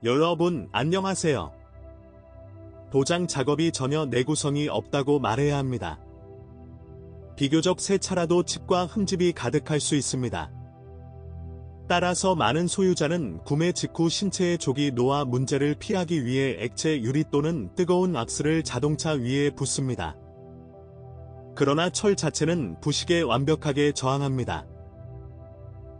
여러분 안녕하세요. 도장 작업이 전혀 내구성이 없다고 말해야 합니다. 비교적 새 차라도 칩과 흠집이 가득할 수 있습니다. 따라서 많은 소유자는 구매 직후 신체의 족이 녹아 문제를 피하기 위해 액체 유리 또는 뜨거운 왁스를 자동차 위에 붓습니다. 그러나 철 자체는 부식에 완벽하게 저항합니다.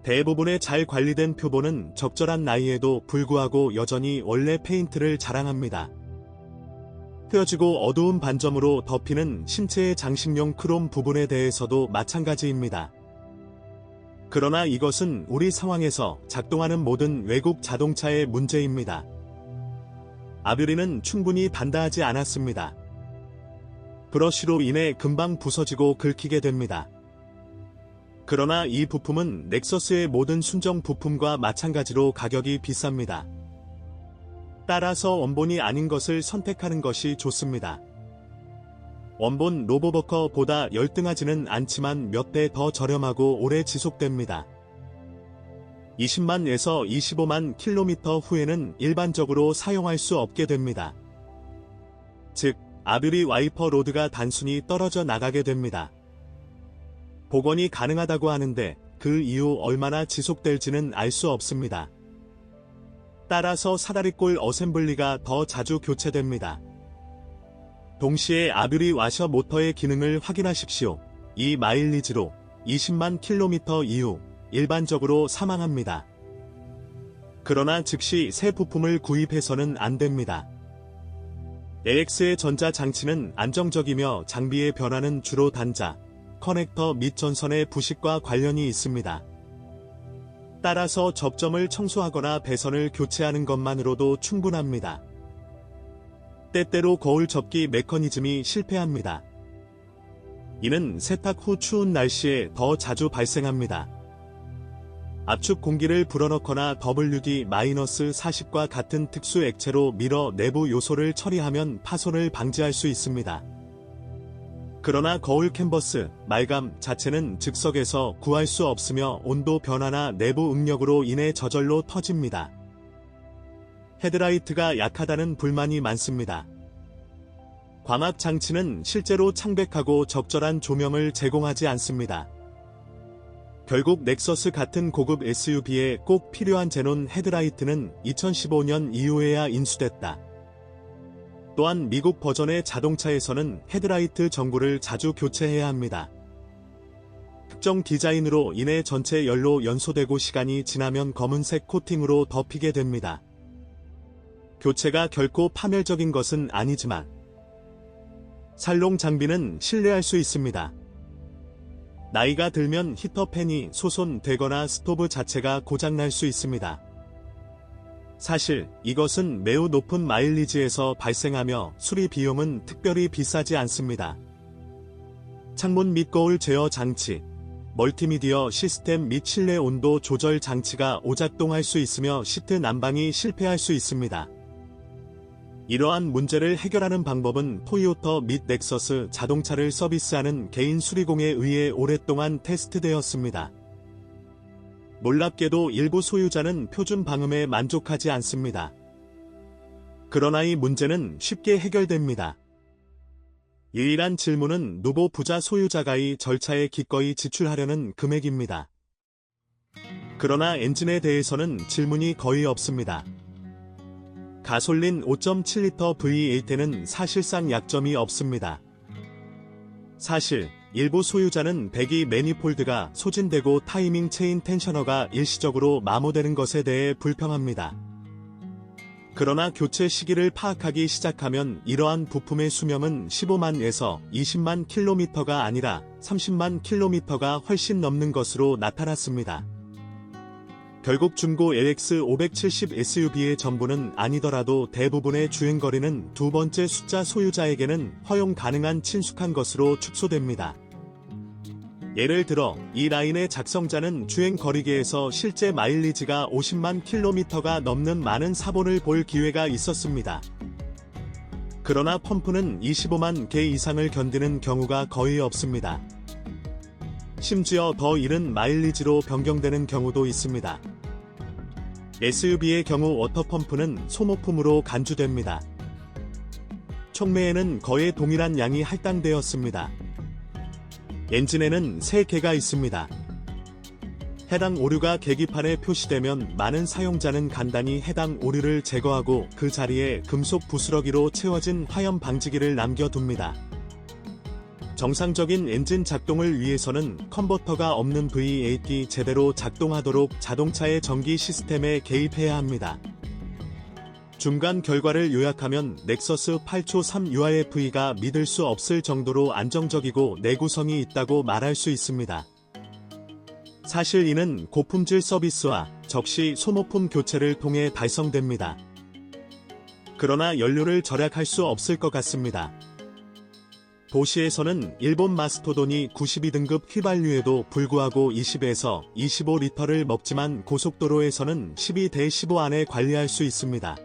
대부분의 잘 관리된 표본은 적절한 나이에도 불구하고 여전히 원래 페인트를 자랑합니다. 휘어지고 어두운 반점으로 덮이는 신체의 장식용 크롬 부분에 대해서도 마찬가지입니다. 그러나 이것은 우리 상황에서 작동하는 모든 외국 자동차의 문제입니다. 아뷰리는 충분히 단단하지 않았습니다. 브러쉬로 인해 금방 부서지고 긁히게 됩니다. 그러나 이 부품은 넥서스의 모든 순정 부품과 마찬가지로 가격이 비쌉니다. 따라서 원본이 아닌 것을 선택하는 것이 좋습니다. 원본 로보버커보다 열등하지는 않지만 몇 대 더 저렴하고 오래 지속됩니다. 20만에서 25만 킬로미터 후에는 일반적으로 사용할 수 없게 됩니다. 즉, 아뷰리 와이퍼 로드가 단순히 떨어져 나가게 됩니다. 복원이 가능하다고 하는데 그 이후 얼마나 지속될지는 알 수 없습니다. 따라서 사다리꼴 어셈블리가 더 자주 교체됩니다. 동시에 아뷰리 와셔 모터의 기능을 확인하십시오. 이 마일리지로 20만 킬로미터 이후 일반적으로 사망합니다. 그러나 즉시 새 부품을 구입해서는 안 됩니다. AX의 전자 장치는 안정적이며 장비의 변화는 주로 단자, 커넥터 및 전선의 부식과 관련이 있습니다. 따라서 접점을 청소하거나 배선을 교체하는 것만으로도 충분합니다. 때때로 거울 접기 메커니즘이 실패합니다. 이는 세탁 후 추운 날씨에 더 자주 발생합니다. 압축 공기를 불어넣거나 WD-40과 같은 특수 액체로 밀어 내부 요소를 처리하면 파손을 방지할 수 있습니다. 그러나 거울 캔버스, 말감 자체는 즉석에서 구할 수 없으며 온도 변화나 내부 응력으로 인해 저절로 터집니다. 헤드라이트가 약하다는 불만이 많습니다. 광학 장치는 실제로 창백하고 적절한 조명을 제공하지 않습니다. 결국 넥서스 같은 고급 SUV에 꼭 필요한 제논 헤드라이트는 2015년 이후에야 인수됐다. 또한 미국 버전의 자동차에서는 헤드라이트 전구를 자주 교체해야 합니다. 특정 디자인으로 인해 전체 열로 연소되고 시간이 지나면 검은색 코팅으로 덮이게 됩니다. 교체가 결코 파멸적인 것은 아니지만 살롱 장비는 신뢰할 수 있습니다. 나이가 들면 히터팬이 소손되거나 스토브 자체가 고장날 수 있습니다. 사실 이것은 매우 높은 마일리지에서 발생하며 수리 비용은 특별히 비싸지 않습니다. 창문 및 거울 제어 장치, 멀티미디어 시스템 및 실내 온도 조절 장치가 오작동할 수 있으며 시트 난방이 실패할 수 있습니다. 이러한 문제를 해결하는 방법은 토요타 및 넥서스 자동차를 서비스하는 개인 수리공에 의해 오랫동안 테스트되었습니다. 놀랍게도 일부 소유자는 표준 방음에 만족하지 않습니다. 그러나 이 문제는 쉽게 해결됩니다. 유일한 질문은 누보 부자 소유자가 이 절차에 기꺼이 지출하려는 금액입니다. 그러나 엔진에 대해서는 질문이 거의 없습니다. 가솔린 5.7리터 V8에는 사실상 약점이 없습니다. 사실 일부 소유자는 배기 매니폴드가 소진되고 타이밍 체인 텐셔너가 일시적으로 마모되는 것에 대해 불평합니다. 그러나 교체 시기를 파악하기 시작하면 이러한 부품의 수명은 15만에서 20만 킬로미터가 아니라 30만 킬로미터가 훨씬 넘는 것으로 나타났습니다. 결국 중고 LX 570 SUV의 전부는 아니더라도 대부분의 주행거리는 두 번째 숫자 소유자에게는 허용 가능한 친숙한 것으로 축소됩니다. 예를 들어 이 라인의 작성자는 주행거리계에서 실제 마일리지가 50만 킬로미터가 넘는 많은 사본을 볼 기회가 있었습니다. 그러나 펌프는 25만 개 이상을 견디는 경우가 거의 없습니다. 심지어 더 이른 마일리지로 변경되는 경우도 있습니다. SUV의 경우 워터펌프는 소모품으로 간주됩니다. 촉매에는 거의 동일한 양이 할당되었습니다. 엔진에는 3개가 있습니다. 해당 오류가 계기판에 표시되면 많은 사용자는 간단히 해당 오류를 제거하고 그 자리에 금속 부스러기로 채워진 화염 방지기를 남겨둡니다. 정상적인 엔진 작동을 위해서는 컨버터가 없는 V8이 제대로 작동하도록 자동차의 전기 시스템에 개입해야 합니다. 중간 결과를 요약하면 넥서스 8초 3 UIFE가 믿을 수 없을 정도로 안정적이고 내구성이 있다고 말할 수 있습니다. 사실 이는 고품질 서비스와 적시 소모품 교체를 통해 달성됩니다. 그러나 연료를 절약할 수 없을 것 같습니다. 도시에서는 일본 마스토돈이 92등급 휘발유에도 불구하고 20에서 25리터를 먹지만 고속도로에서는 12대15 안에 관리할 수 있습니다.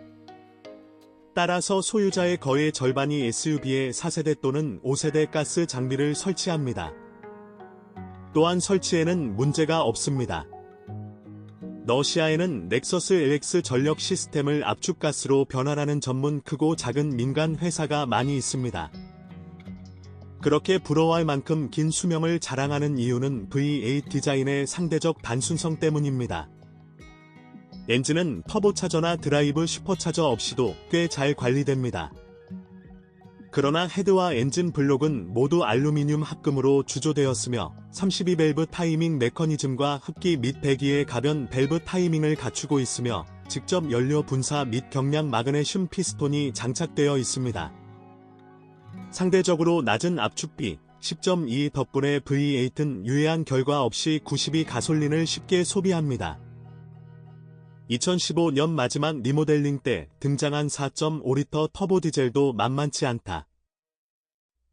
따라서 소유자의 거의 절반이 SUV에 4세대 또는 5세대 가스 장비를 설치합니다. 또한 설치에는 문제가 없습니다. 러시아에는 넥서스 LX 전력 시스템을 압축가스로 변환하는 전문 크고 작은 민간 회사가 많이 있습니다. 그렇게 부러워할 만큼 긴 수명을 자랑하는 이유는 V8 디자인의 상대적 단순성 때문입니다. 엔진은 터보차저나 드라이브 슈퍼차저 없이도 꽤 잘 관리됩니다. 그러나 헤드와 엔진 블록은 모두 알루미늄 합금으로 주조되었으며 32밸브 타이밍 메커니즘과 흡기 및 배기의 가변 밸브 타이밍을 갖추고 있으며 직접 연료 분사 및 경량 마그네슘 피스톤이 장착되어 있습니다. 상대적으로 낮은 압축비 10.2 덕분에 V8은 유해한 결과 없이 92 가솔린을 쉽게 소비합니다. 2015년 마지막 리모델링 때 등장한 4.5리터 터보 디젤도 만만치 않다.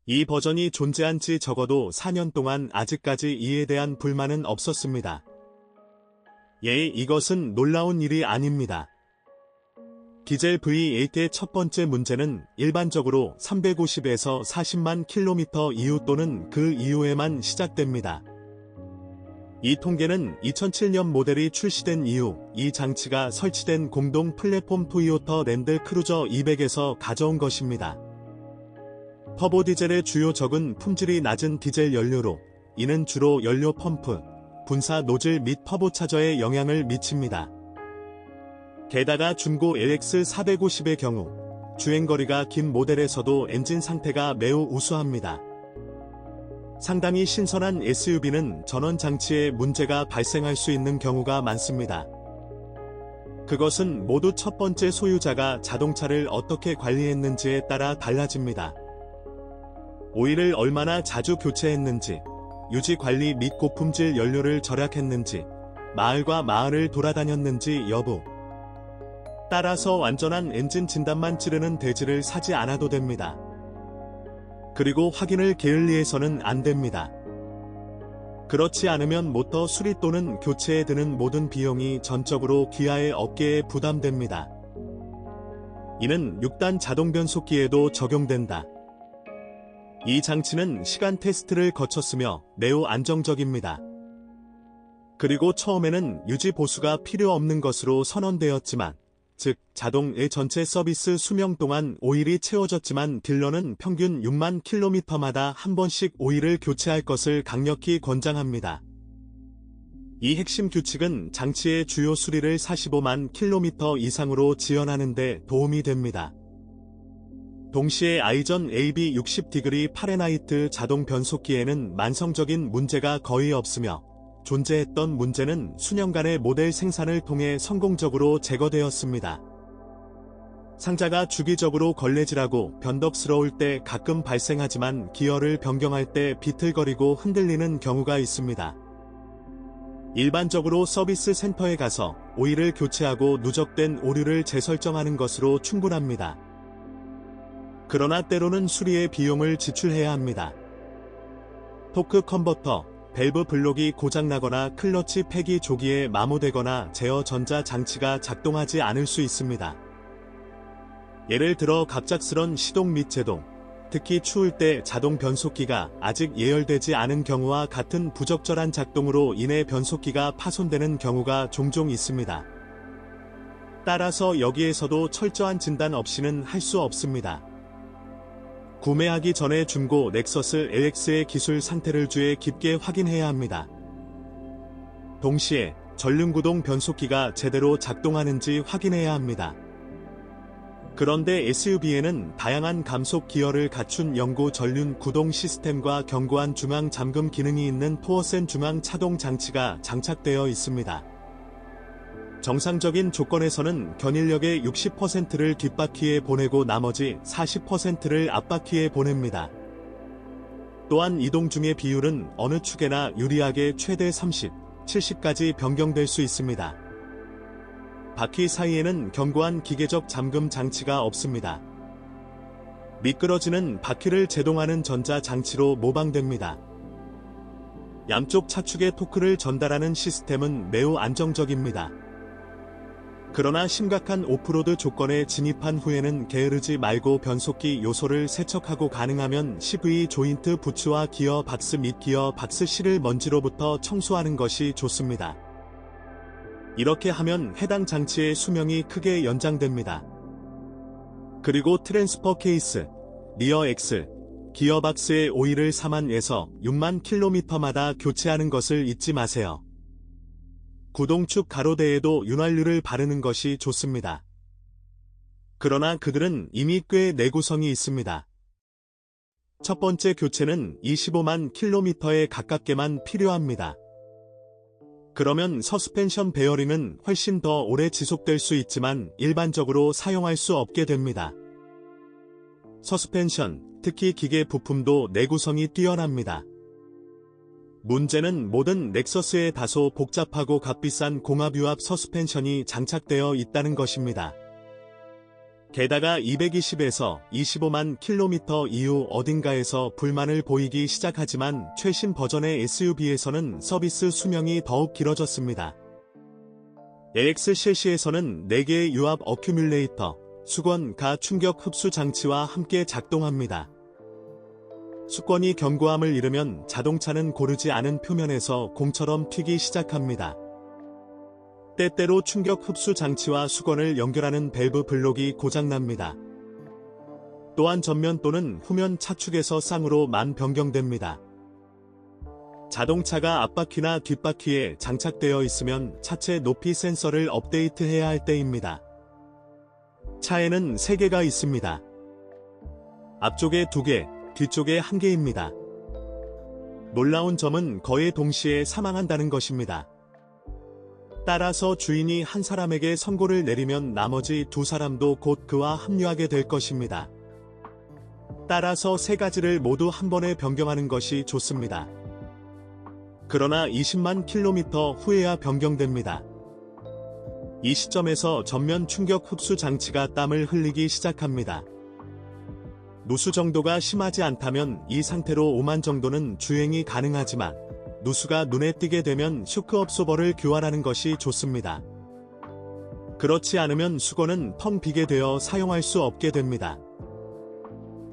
이 버전이 존재한 지 적어도 4년 동안 아직까지 이에 대한 불만은 없었습니다. 이것은 놀라운 일이 아닙니다. 디젤 V8의 첫 번째 문제는 일반적으로 350에서 40만 킬로미터 이후 또는 그 이후에만 시작됩니다. 이 통계는 2007년 모델이 출시된 이후 이 장치가 설치된 공동 플랫폼 토요타 랜드 크루저 200에서 가져온 것입니다. 터보 디젤의 주요 적은 품질이 낮은 디젤 연료로 이는 주로 연료 펌프, 분사 노즐 및 터보차저에 영향을 미칩니다. 게다가 중고 LX450의 경우 주행거리가 긴 모델에서도 엔진 상태가 매우 우수합니다. 상당히 신선한 SUV는 전원 장치에 문제가 발생할 수 있는 경우가 많습니다. 그것은 모두 첫 번째 소유자가 자동차를 어떻게 관리했는지에 따라 달라집니다. 오일을 얼마나 자주 교체했는지, 유지 관리 및 고품질 연료를 절약했는지, 마을과 마을을 돌아다녔는지 여부. 따라서 완전한 엔진 진단만 찌르는 대지를 사지 않아도 됩니다. 그리고 확인을 게을리해서는 안 됩니다. 그렇지 않으면 모터 수리 또는 교체에 드는 모든 비용이 전적으로 기아의 어깨에 부담됩니다. 이는 6단 자동 변속기에도 적용된다. 이 장치는 시간 테스트를 거쳤으며 매우 안정적입니다. 그리고 처음에는 유지 보수가 필요 없는 것으로 선언되었지만, 즉 자동의 전체 서비스 수명 동안 오일이 채워졌지만 딜러는 평균 6만 킬로미터마다 한 번씩 오일을 교체할 것을 강력히 권장합니다. 이 핵심 규칙은 장치의 주요 수리를 45만 킬로미터 이상으로 지연하는 데 도움이 됩니다. 동시에 아이전 AB 60° 파레나이트 자동 변속기에는 만성적인 문제가 거의 없으며 존재했던 문제는 수년간의 모델 생산을 통해 성공적으로 제거되었습니다. 상자가 주기적으로 걸레질하고 변덕스러울 때 가끔 발생하지만 기어를 변경할 때 비틀거리고 흔들리는 경우가 있습니다. 일반적으로 서비스 센터에 가서 오일을 교체하고 누적된 오류를 재설정하는 것으로 충분합니다. 그러나 때로는 수리의 비용을 지출해야 합니다. 토크 컨버터, 밸브 블록이 고장나거나 클러치 팩이 조기에 마모되거나 제어 전자 장치가 작동하지 않을 수 있습니다. 예를 들어 갑작스런 시동 및 제동, 특히 추울 때 자동 변속기가 아직 예열되지 않은 경우와 같은 부적절한 작동으로 인해 변속기가 파손되는 경우가 종종 있습니다. 따라서 여기에서도 철저한 진단 없이는 할 수 없습니다. 구매하기 전에 중고 넥서스 LX의 기술 상태를 주의 깊게 확인해야 합니다. 동시에 전륜구동 변속기가 제대로 작동하는지 확인해야 합니다. 그런데 SUV에는 다양한 감속 기어를 갖춘 영구 전륜 구동 시스템과 견고한 중앙 잠금 기능이 있는 포어센 중앙 차동 장치가 장착되어 있습니다. 정상적인 조건에서는 견인력의 60%를 뒷바퀴에 보내고 나머지 40%를 앞바퀴에 보냅니다. 또한 이동 중의 비율은 어느 축에나 유리하게 최대 30, 70까지 변경될 수 있습니다. 바퀴 사이에는 견고한 기계적 잠금 장치가 없습니다. 미끄러지는 바퀴를 제동하는 전자 장치로 모방됩니다. 양쪽 차축에 토크를 전달하는 시스템은 매우 안정적입니다. 그러나 심각한 오프로드 조건에 진입한 후에는 게으르지 말고 변속기 요소를 세척하고 가능하면 CV 조인트 부츠와 기어 박스 및 기어 박스 실을 먼지로부터 청소하는 것이 좋습니다. 이렇게 하면 해당 장치의 수명이 크게 연장됩니다. 그리고 트랜스퍼 케이스, 리어 엑슬, 기어박스의 오일을 4만에서 6만 킬로미터마다 교체하는 것을 잊지 마세요. 구동축 가로대에도 윤활유를 바르는 것이 좋습니다. 그러나 그들은 이미 꽤 내구성이 있습니다. 첫 번째 교체는 25만 킬로미터에 가깝게만 필요합니다. 그러면 서스펜션 베어링은 훨씬 더 오래 지속될 수 있지만 일반적으로 사용할 수 없게 됩니다. 서스펜션, 특히 기계 부품도 내구성이 뛰어납니다. 문제는 모든 넥서스에 다소 복잡하고 값비싼 공합유압 서스펜션이 장착되어 있다는 것입니다. 게다가 220에서 25만 킬로미터 이후 어딘가에서 불만을 보이기 시작하지만 최신 버전의 SUV에서는 서비스 수명이 더욱 길어졌습니다. AX 셰시에서는 4개의 유압 어큐뮬레이터, 수건, 가 충격 흡수 장치와 함께 작동합니다. 수건이 견고함을 잃으면 자동차는 고르지 않은 표면에서 공처럼 튀기 시작합니다. 때때로 충격 흡수 장치와 수건을 연결하는 밸브 블록이 고장납니다. 또한 전면 또는 후면 차축에서 쌍으로만 변경됩니다. 자동차가 앞바퀴나 뒷바퀴에 장착되어 있으면 차체 높이 센서를 업데이트해야 할 때입니다. 차에는 3개가 있습니다. 앞쪽에 2개, 뒤쪽에 1개입니다. 놀라운 점은 거의 동시에 사망한다는 것입니다. 따라서 주인이 한 사람에게 선고를 내리면 나머지 2사람도 곧 그와 합류하게 될 것입니다. 따라서 3가지를 모두 한 번에 변경하는 것이 좋습니다. 그러나 20만 킬로미터 후에야 변경됩니다. 이 시점에서 전면 충격 흡수 장치가 땀을 흘리기 시작합니다. 누수 정도가 심하지 않다면 이 상태로 5만 정도는 주행이 가능하지만 누수가 눈에 띄게 되면 쇼크 업소버를 교환하는 것이 좋습니다. 그렇지 않으면 수건은 텅 비게 되어 사용할 수 없게 됩니다.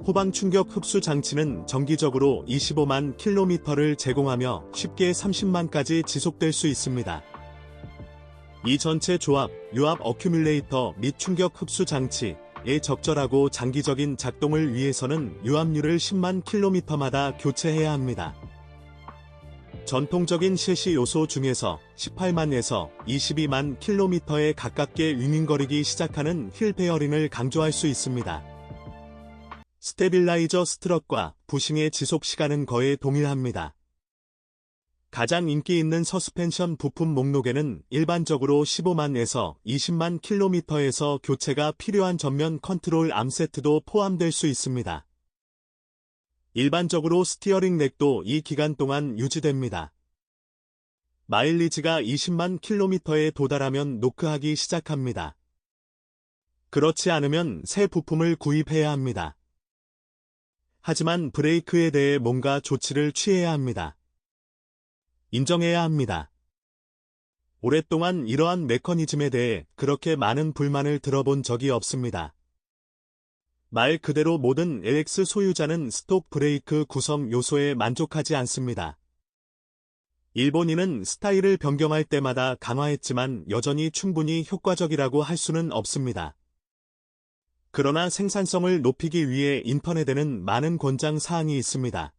후방 충격 흡수 장치는 정기적으로 25만 킬로미터를 제공하며 쉽게 30만까지 지속될 수 있습니다. 이 전체 조합, 유압 어큐뮬레이터 및 충격 흡수 장치, 의 적절하고 장기적인 작동을 위해서는 유압유를 10만 킬로미터마다 교체해야 합니다. 전통적인 셰시 요소 중에서 18만에서 22만 킬로미터에 가깝게 윙윙거리기 시작하는 휠 베어링을 강조할 수 있습니다. 스테빌라이저 스트럿과 부싱의 지속 시간은 거의 동일합니다. 가장 인기 있는 서스펜션 부품 목록에는 일반적으로 15만에서 20만 킬로미터에서 교체가 필요한 전면 컨트롤 암 세트도 포함될 수 있습니다. 일반적으로 스티어링 렉도 이 기간 동안 유지됩니다. 마일리지가 20만 킬로미터에 도달하면 노크하기 시작합니다. 그렇지 않으면 새 부품을 구입해야 합니다. 하지만 브레이크에 대해 뭔가 조치를 취해야 합니다. 인정해야 합니다. 오랫동안 이러한 메커니즘에 대해 그렇게 많은 불만을 들어본 적이 없습니다. 말 그대로 모든 LX 소유자는 스톡 브레이크 구성 요소에 만족하지 않습니다. 일본인은 스타일을 변경할 때마다 강화했지만 여전히 충분히 효과적이라고 할 수는 없습니다. 그러나 생산성을 높이기 위해 인터넷에는 많은 권장 사항이 있습니다.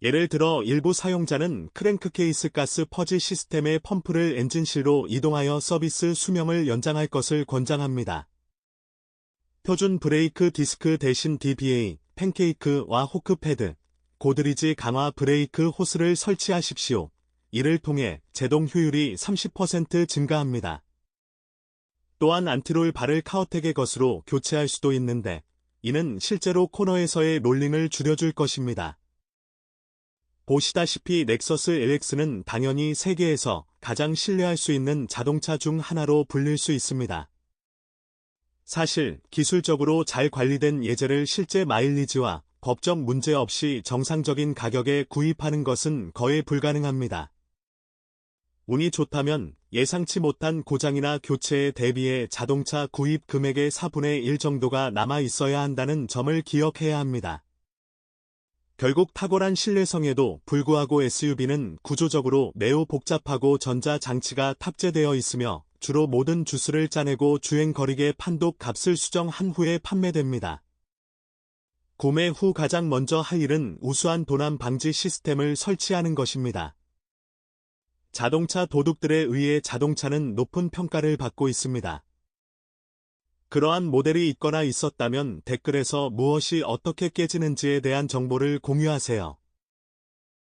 예를 들어 일부 사용자는 크랭크케이스 가스 퍼지 시스템의 펌프를 엔진실로 이동하여 서비스 수명을 연장할 것을 권장합니다. 표준 브레이크 디스크 대신 DBA, 팬케이크와 호크 패드, 고드리지 강화 브레이크 호스를 설치하십시오. 이를 통해 제동 효율이 30% 증가합니다. 또한 안티롤 발을 카우텍의 것으로 교체할 수도 있는데 이는 실제로 코너에서의 롤링을 줄여줄 것입니다. 보시다시피 넥서스 LX는 당연히 세계에서 가장 신뢰할 수 있는 자동차 중 하나로 불릴 수 있습니다. 사실 기술적으로 잘 관리된 예제를 실제 마일리지와 법적 문제 없이 정상적인 가격에 구입하는 것은 거의 불가능합니다. 운이 좋다면 예상치 못한 고장이나 교체에 대비해 자동차 구입 금액의 4분의 1 정도가 남아 있어야 한다는 점을 기억해야 합니다. 결국 탁월한 신뢰성에도 불구하고 SUV는 구조적으로 매우 복잡하고 전자장치가 탑재되어 있으며 주로 모든 주스를 짜내고 주행 거리계 판독 값을 수정한 후에 판매됩니다. 구매 후 가장 먼저 할 일은 우수한 도난 방지 시스템을 설치하는 것입니다. 자동차 도둑들에 의해 자동차는 높은 평가를 받고 있습니다. 그러한 모델이 있거나 있었다면 댓글에서 무엇이 어떻게 깨지는지에 대한 정보를 공유하세요.